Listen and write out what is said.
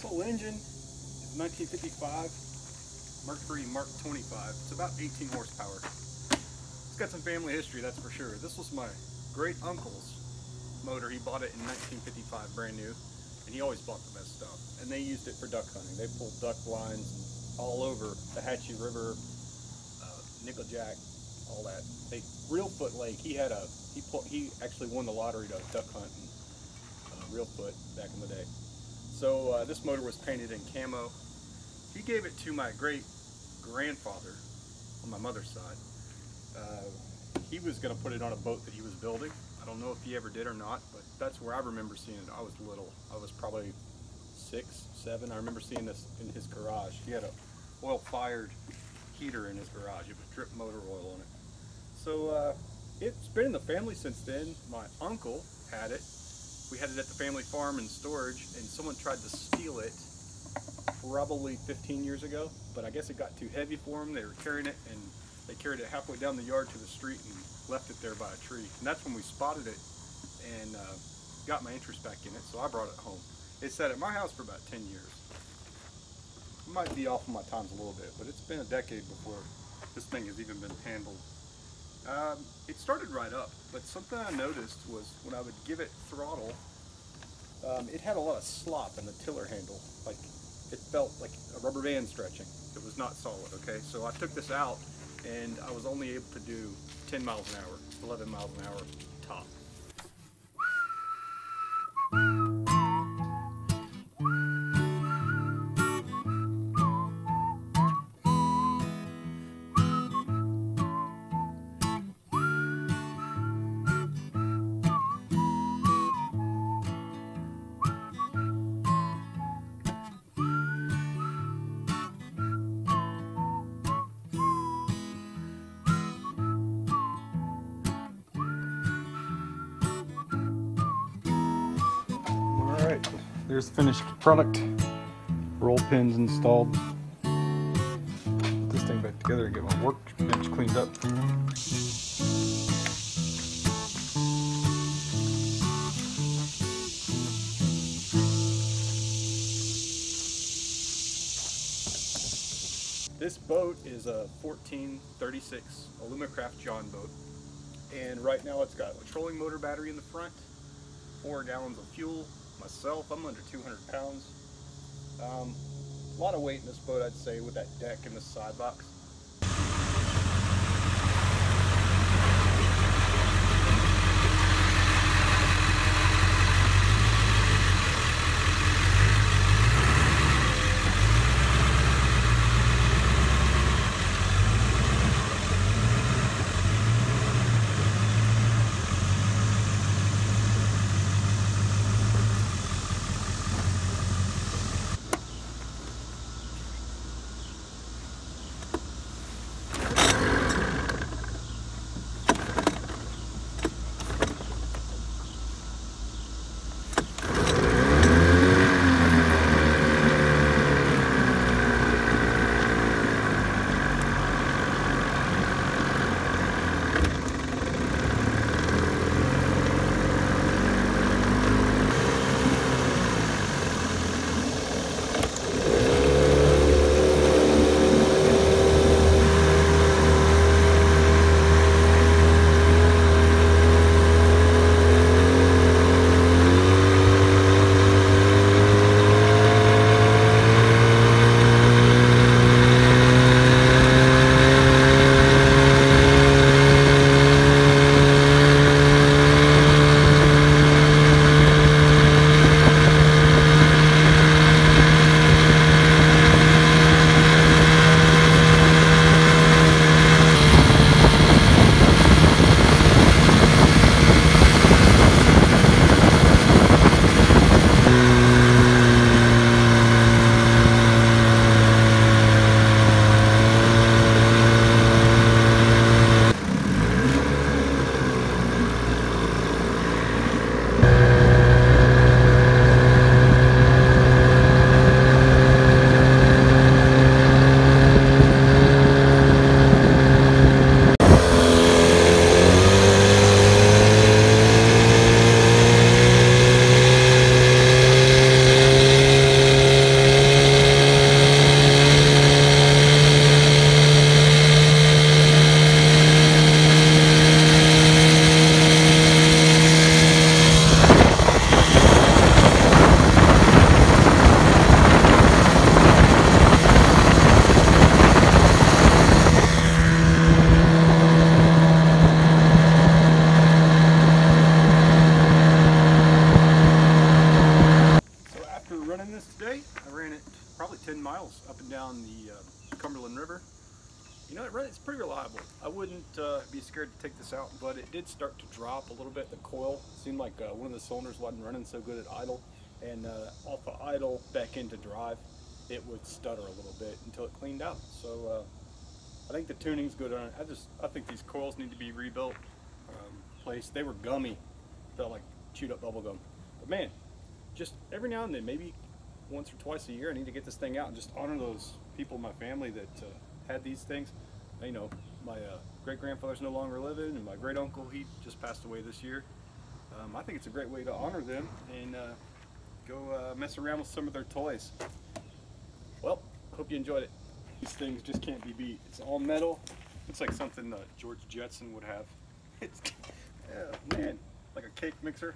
Full engine is 1955 Mercury Mark 25. It's about 18 horsepower. It's got some family history, that's for sure. This was my great uncle's motor. He bought it in 1955, brand new, and he always bought the best stuff. And they used it for duck hunting. They pulled duck blinds all over the Hatchie River, Nickeljack, all that. Reelfoot Lake. He actually won the lottery to duck hunt in Reelfoot back in the day. So this motor was painted in camo. He gave it to my great grandfather on my mother's side. He was going to put it on a boat that he was building. I don't know if he ever did or not, but that's where I remember seeing it. I was little. I was probably 6, 7. I remember seeing this in his garage. He had a oil-fired heater in his garage. It was drip motor oil on it. So it's been in the family since then. My uncle had it. We had it at the family farm in storage, and someone tried to steal it probably 15 years ago, but I guess it got too heavy for them. They were carrying it, and they carried it halfway down the yard to the street and left it there by a tree. And that's when we spotted it and got my interest back in it, so I brought it home. It sat at my house for about 10 years. I might be off on my times a little bit, but it's been a decade before this thing has even been handled. It started right up, but something I noticed was when I would give it throttle, it had a lot of slop in the tiller handle. Like, it felt like a rubber band stretching. It was not solid, okay? So I took this out, and I was only able to do 10 miles an hour, 11 miles an hour top. There's the finished product. Roll pins installed. Put this thing back together and get my workbench cleaned up. This boat is a 1436 Alumacraft Jon Boat, and right now it's got a trolling motor battery in the front, 4 gallons of fuel. Myself, I'm under 200 pounds. A lot of weight in this boat, I'd say, with that deck and the side box. running this today. I ran it probably 10 miles up and down the Cumberland River. You know, it's pretty reliable. I wouldn't be scared to take this out, but it did start to drop a little bit. The coil seemed like one of the cylinders wasn't running so good at idle, and off of idle back into drive, it would stutter a little bit until it cleaned out. So I think the tuning's good on it. I think these coils need to be rebuilt, placed. They were gummy, felt like chewed up bubble gum. But man, just every now and then, maybe once or twice a year, I need to get this thing out and just honor those people in my family that had these things. You know, my great-grandfather's no longer living, and my great-uncle, he just passed away this year. I think it's a great way to honor them and go mess around with some of their toys. Well, hope you enjoyed it. These things just can't be beat. It's all metal. It's like something George Jetson would have. It's, yeah, man, like a cake mixer.